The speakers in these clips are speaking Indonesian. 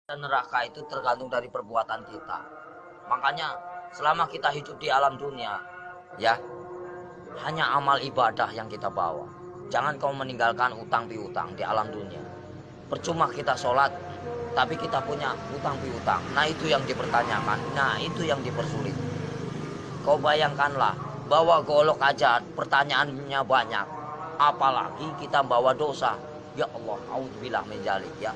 Dan neraka itu tergantung dari perbuatan kita. Makanya selama kita hidup di alam dunia, ya, hanya amal ibadah yang kita bawa. Jangan kau meninggalkan utang piutang di alam dunia. Percuma kita sholat, tapi kita punya utang piutang. Nah itu yang dipertanyakan, nah itu yang dipersulit. Kau bayangkanlah, bawa golok aja pertanyaannya banyak. Apalagi kita bawa dosa. Ya Allah, auzubillah min dzalik ya.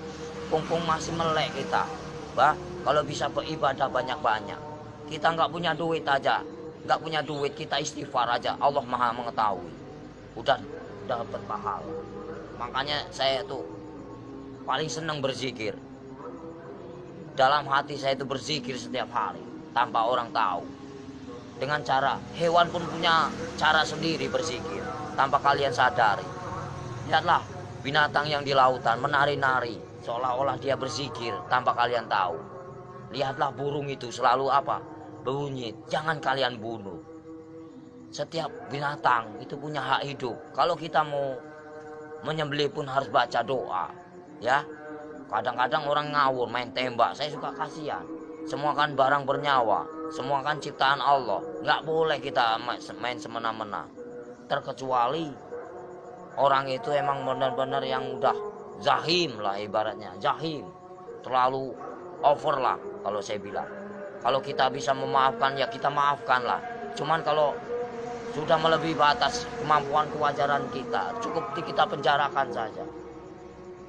Kumpung masih melek kita. Bah, kalau bisa beribadah banyak-banyak. Kita nggak punya duit aja. Nggak punya duit, kita istighfar aja. Allah Maha mengetahui. Udah dapat pahala. Makanya saya tuh paling senang berzikir. Dalam hati saya itu berzikir setiap hari tanpa orang tahu. Dengan cara, hewan pun punya cara sendiri berzikir tanpa kalian sadari. Lihatlah binatang yang di lautan menari-nari seolah-olah dia berzikir tanpa kalian tahu. Lihatlah burung itu selalu apa? Bunyi, jangan kalian bunuh. Setiap binatang itu punya hak hidup. Kalau kita mau menyembelih pun harus baca doa, ya. Kadang-kadang orang ngawur main tembak, saya suka kasihan. Semua kan barang bernyawa, semua kan ciptaan Allah. Nggak boleh kita main semena-mena. Terkecuali orang itu emang benar-benar yang udah zahim lah ibaratnya, zahim. Terlalu over lah kalau saya bilang. Kalau kita bisa memaafkan ya kita maafkan lah. Cuman kalau sudah melebihi batas kemampuan kewajaran kita, cukup kita penjarakan saja.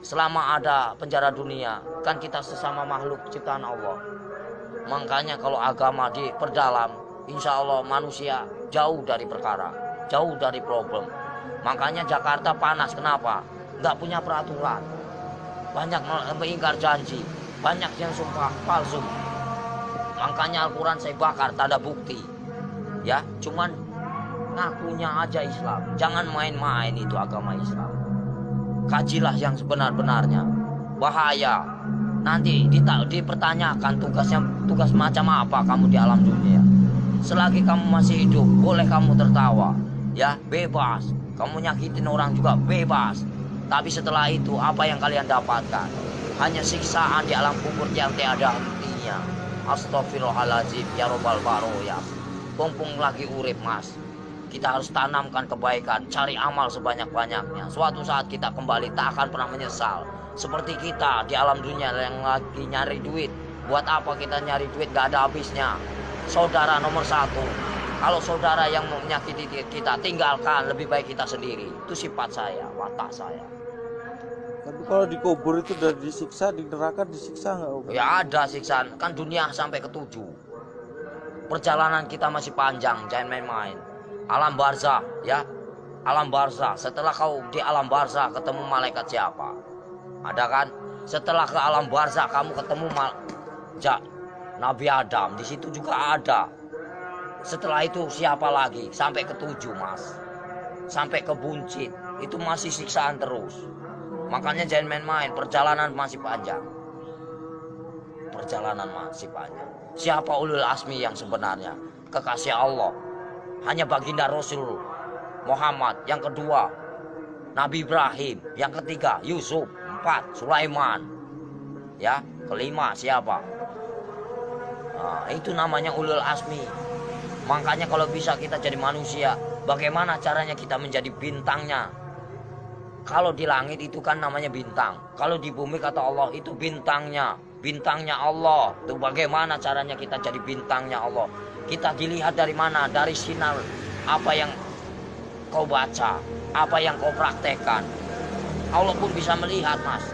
Selama ada penjara dunia, kan kita sesama makhluk ciptaan Allah. Makanya kalau agama diperdalam, insya Allah manusia jauh dari perkara, jauh dari problem. Makanya Jakarta panas, kenapa? Nggak punya peraturan. Banyak mengingkar janji, banyak yang sumpah palsu. Makanya Al-Quran saya bakar, tak ada bukti. Ya, cuman ngakunya aja Islam. Jangan main-main itu agama Islam. Kajilah yang sebenar-benarnya. Bahaya. Nanti dipertanyakan tugas macam apa kamu di alam dunia. Selagi kamu masih hidup, boleh kamu tertawa, ya, bebas. Kamu nyakitin orang juga bebas. Tapi setelah itu apa yang kalian dapatkan? Hanya siksaan di alam kubur yang tiada hentinya. Astagfirullahaladzim ya robbal baroya. Mumpung lagi urip mas, kita harus tanamkan kebaikan, cari amal sebanyak-banyaknya. Suatu saat kita kembali tak akan pernah menyesal. Seperti kita di alam dunia yang lagi nyari duit. Buat apa kita nyari duit gak ada habisnya. Saudara nomor satu. Kalau saudara yang menyakiti kita, tinggalkan, lebih baik kita sendiri. Itu sifat saya, watak saya. Tapi kalau dikubur itu udah disiksa, di neraka disiksa nggak? Ya ada siksaan, kan dunia sampai ke-7. Perjalanan kita masih panjang, jangan main-main. Alam barzah, ya, alam barzah. Setelah kau di alam barzah ketemu malaikat siapa? Ada kan? Setelah ke alam barzah kamu ketemu Nabi Adam, di situ juga ada. Setelah itu siapa lagi? Sampai ke-7 mas, sampai ke buncit, itu masih siksaan terus. Makanya jangan main-main, perjalanan masih panjang. Perjalanan masih panjang. Siapa ulul azmi yang sebenarnya? Kekasih Allah. Hanya baginda Rasul Muhammad. Yang kedua Nabi Ibrahim. Yang ketiga Yusuf. 4 Sulaiman. Ya, kelima siapa? Nah, itu namanya ulul azmi. Makanya kalau bisa kita jadi manusia, bagaimana caranya kita menjadi bintangnya? Kalau di langit itu kan namanya bintang. Kalau di bumi kata Allah itu bintangnya. Bintangnya Allah. Itu bagaimana caranya kita jadi bintangnya Allah? Kita dilihat dari mana? Dari sinar apa yang kau baca, apa yang kau praktekkan. Allah pun bisa melihat mas.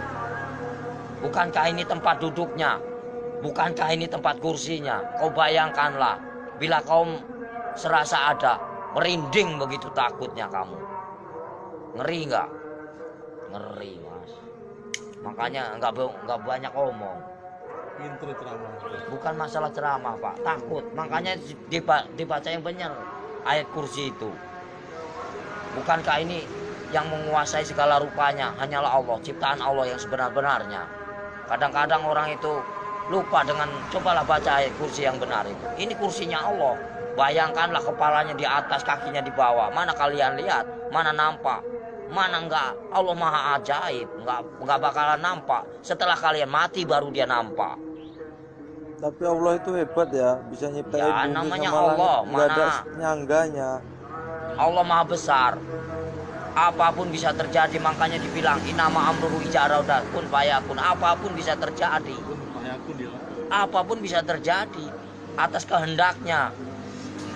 Bukankah ini tempat duduknya? Bukankah ini tempat kursinya? Kau bayangkanlah, bila kau serasa ada, merinding begitu takutnya kamu. Ngeri nggak? Ngeri mas. Makanya nggak banyak omong. Pintu ceramah. Bukan masalah ceramah pak, takut. Makanya dibaca yang benar ayat kursi itu. Bukankah ini yang menguasai segala rupanya hanyalah Allah, ciptaan Allah yang sebenar-benarnya. Kadang-kadang orang itu lupa dengan cobalah baca ayat kursi yang benar itu. Ini kursinya Allah. Bayangkanlah kepalanya di atas, kakinya di bawah. Mana kalian lihat? Mana nampak? Mana enggak? Allah maha ajaib, enggak bakalan nampak. Setelah kalian mati baru dia nampak. Tapi Allah itu hebat ya, bisa nyiptain Ya, bumi namanya sama Allah, langit, nggak ada mana? nyangganya. Allah maha besar. Apapun bisa terjadi, makanya dibilang inama amruhu ijaraudah kun fayakun. Apapun bisa terjadi. Apapun bisa terjadi atas kehendaknya.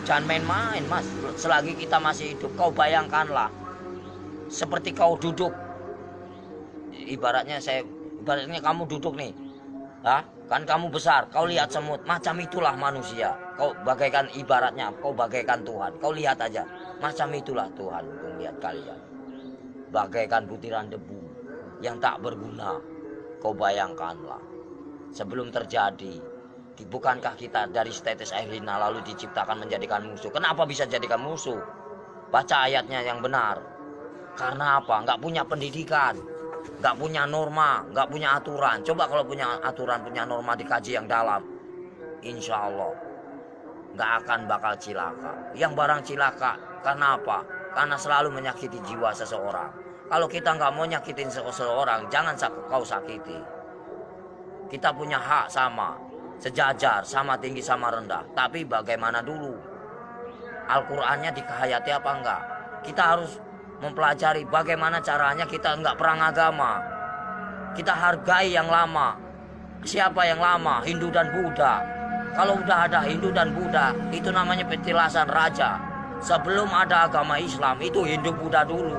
Jangan main-main, Mas. Selagi kita masih hidup, kau bayangkanlah seperti kau duduk. Ibaratnya kamu duduk nih. Kan kamu besar, kau lihat semut, macam itulah manusia. Kau bagaikan ibaratnya, kau bagaikan Tuhan. Kau lihat aja, macam itulah Tuhan melihat kalian. Bagaikan butiran debu yang tak berguna. Kau bayangkanlah, sebelum terjadi, bukankah kita dari tetes air hina lalu diciptakan menjadikan musuh? Kenapa bisa jadikan musuh? Baca ayatnya yang benar. Karena apa? Nggak punya pendidikan, nggak punya norma, nggak punya aturan. Coba kalau punya aturan, punya norma, dikaji yang dalam, insya Allah nggak akan bakal cilaka. Yang barang cilaka, karena apa? Karena selalu menyakiti jiwa seseorang. Kalau kita nggak mau nyakitin seseorang, jangan kau sakiti. Kita punya hak sama, sejajar, sama tinggi, sama rendah. Tapi bagaimana dulu? Al-Qur'annya dikehayati apa enggak? Kita harus mempelajari bagaimana caranya kita enggak perang agama. Kita hargai yang lama. Siapa yang lama? Hindu dan Buddha. Kalau udah ada Hindu dan Buddha, itu namanya petilasan raja. Sebelum ada agama Islam, itu Hindu Buddha dulu.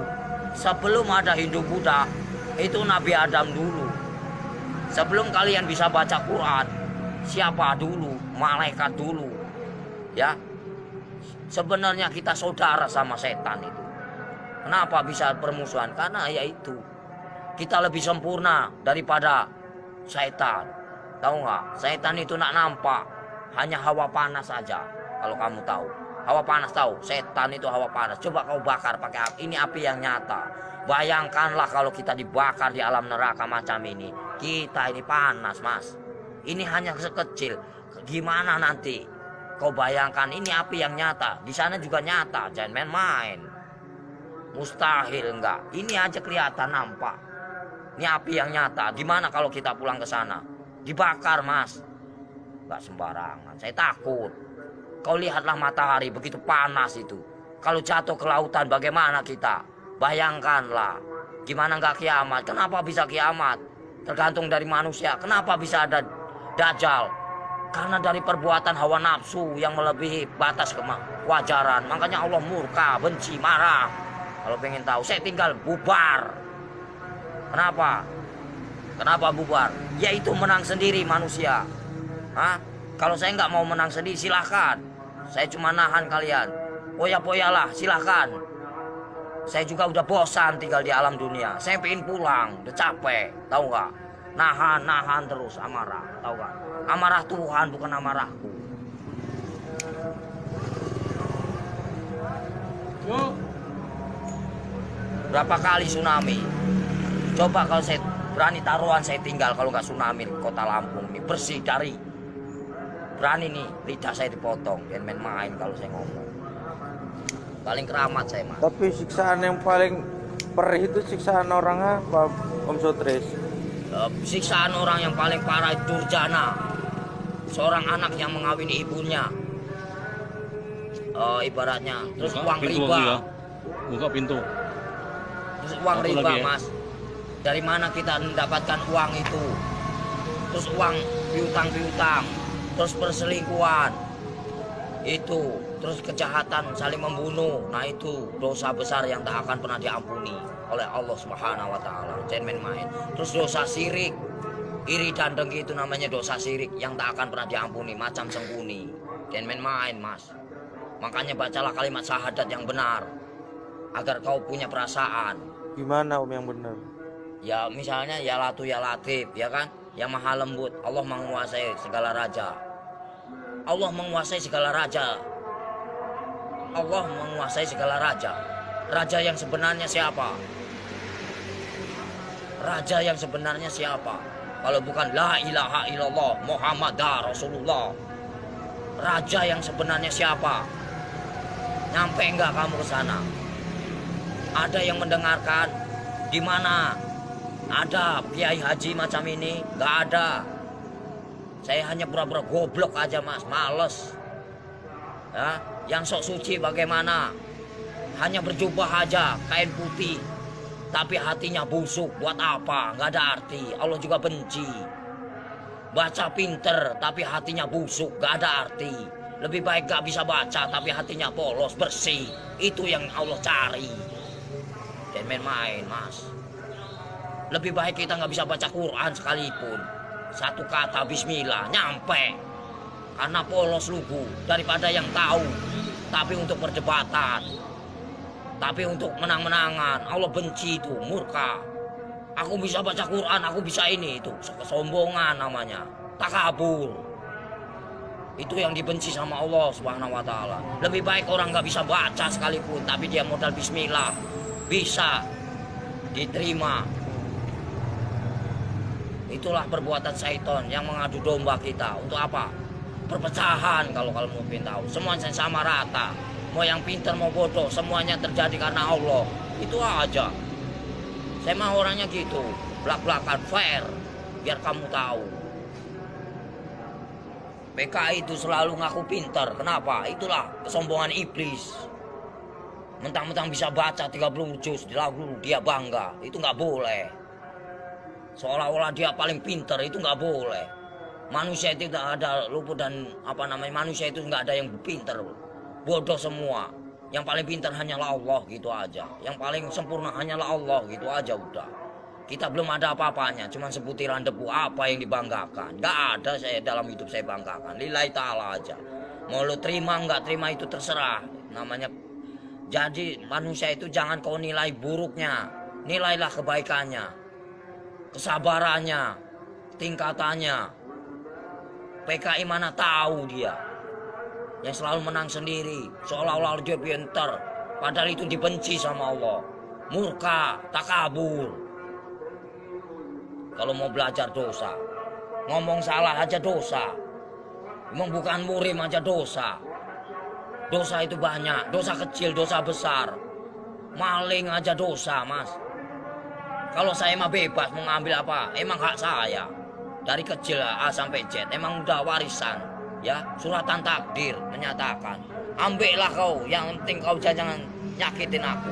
Sebelum ada Hindu Buddha, itu Nabi Adam dulu. Sebelum kalian bisa baca Quran, siapa dulu? Malaikat dulu. Ya. Sebenarnya kita saudara sama setan itu. Kenapa bisa permusuhan? Karena yaitu kita lebih sempurna daripada setan. Tahu nggak? Setan itu nak nampak, hanya hawa panas saja. Kalau kamu tahu, hawa panas tahu. Setan itu hawa panas. Coba kau bakar pakai api. Ini api yang nyata. Bayangkanlah kalau kita dibakar di alam neraka macam ini. Kita ini panas, Mas. Ini hanya sekecil. Gimana nanti? Kau bayangkan ini api yang nyata. Di sana juga nyata. Jangan main-main. Mustahil enggak. Ini aja kelihatan nampak. Ini api yang nyata. Gimana kalau kita pulang ke sana? Dibakar, Mas. Enggak sembarangan. Saya takut. Kau lihatlah matahari begitu panas itu. Kalau jatuh ke lautan bagaimana kita? Bayangkanlah. Gimana enggak kiamat? Kenapa bisa kiamat? Tergantung dari manusia. Kenapa bisa ada Dajjal? Karena dari perbuatan hawa nafsu yang melebihi batas kewajaran. Makanya Allah murka, benci, marah. Kalau pengen tahu, saya tinggal bubar. Kenapa? Kenapa bubar? Yaitu menang sendiri manusia. Kalau saya nggak mau menang sendiri, silahkan. Saya cuma nahan kalian. Poya-poyalah, silahkan. Saya juga udah bosan tinggal di alam dunia. Saya pengen pulang, udah capek. Tahu nggak? Nahan terus amarah. Tahu nggak? Amarah Tuhan bukan amarahku. Berapa kali tsunami? Coba kalau saya berani taruhan saya tinggal kalau nggak tsunami kota Lampung ini bersih dari. Berani nih lidah saya dipotong. Jangan main-main kalau saya ngomong. Paling keramat saya, Mas. Tapi siksaan yang paling perih itu siksaan orang apa, Om Sotris? Siksaan orang yang paling parah itu durjana. Seorang anak yang mengawini ibunya. Ibaratnya terus buka uang riba. Ya. Buka pintu. Terus uang Satu riba, lagi ya. Mas. Dari mana kita mendapatkan uang itu? Terus uang piutang, terus perselingkuhan. Itu, terus kejahatan saling membunuh. Nah, itu dosa besar yang tak akan pernah diampuni oleh Allah Subhanahu wa taala. Jangan main-main. Terus dosa syirik. Iri dan dengki itu namanya dosa syirik yang tak akan pernah diampuni, macam sengkuni. Jangan main-main, Mas. Makanya bacalah kalimat syahadat yang benar agar kau punya perasaan. Gimana Om yang benar? Ya misalnya ya latu ya latif, ya kan? Yang maha lembut. Allah menguasai segala raja. Allah menguasai segala raja. Allah menguasai segala raja. Raja yang sebenarnya siapa? Raja yang sebenarnya siapa? Kalau bukan la ilaha illallah Muhammadar Rasulullah. Raja yang sebenarnya siapa? Nyampe enggak kamu ke sana? Ada yang mendengarkan? Di mana ada kiai haji macam ini? Gak ada. Saya hanya pura-pura goblok aja mas, males. Ya, yang sok suci bagaimana? Hanya berjubah aja, kain putih. Tapi hatinya busuk, buat apa? Gak ada arti, Allah juga benci. Baca pinter, tapi hatinya busuk, gak ada arti. Lebih baik gak bisa baca, tapi hatinya polos, bersih. Itu yang Allah cari. Jangan main-main mas. Lebih baik kita gak bisa baca Quran sekalipun. Satu kata bismillah, nyampe. Karena polos lugu, daripada yang tahu. Tapi untuk perdebatan. Tapi untuk menang-menangan, Allah benci itu, murka. Aku bisa baca Quran, aku bisa ini, itu kesombongan namanya, takabur. Itu yang dibenci sama Allah Subhanahu wa taala. Lebih baik orang nggak bisa baca sekalipun, tapi dia modal bismillah, bisa diterima. Itulah perbuatan syaitan yang mengadu domba kita. Untuk apa? Perpecahan kalau mau tahu. Semuanya sama rata. Mau yang pintar mau bodoh, semuanya terjadi karena Allah. Itu aja. Saya mah orangnya gitu, belak-belakan fair, biar kamu tahu. PKI itu selalu ngaku pintar, kenapa? Itulah kesombongan iblis. Mentang-mentang bisa baca 30 juz, lalu dia bangga, itu nggak boleh. Seolah-olah dia paling pintar, itu nggak boleh. Manusia itu tidak ada luput dan manusia itu nggak ada yang pintar, bodoh semua. Yang paling pintar hanyalah Allah, gitu aja. Yang paling sempurna hanyalah Allah, gitu aja udah. Kita belum ada apa-apanya, cuma sebutiran debu. Apa yang dibanggakan? Gak ada saya dalam hidup saya banggakan. Lillahi ta'ala aja. Mau lu terima nggak terima itu terserah. Namanya. Jadi manusia itu jangan kau nilai buruknya. Nilailah kebaikannya. Kesabarannya. Tingkatannya. PKI mana tahu dia. Yang selalu menang sendiri, seolah-olah dia pintar, padahal itu dibenci sama Allah. Murka, takabur. Kalau mau belajar dosa, ngomong salah aja dosa. Emang bukan murim aja dosa. Dosa itu banyak, dosa kecil, dosa besar. Maling aja dosa mas. Kalau saya mah bebas mau ngambil apa, emang hak saya. Dari kecil A sampai Z, emang udah warisan. Ya, suratan takdir menyatakan, ambillah kau, yang penting kau jangan nyakitin aku.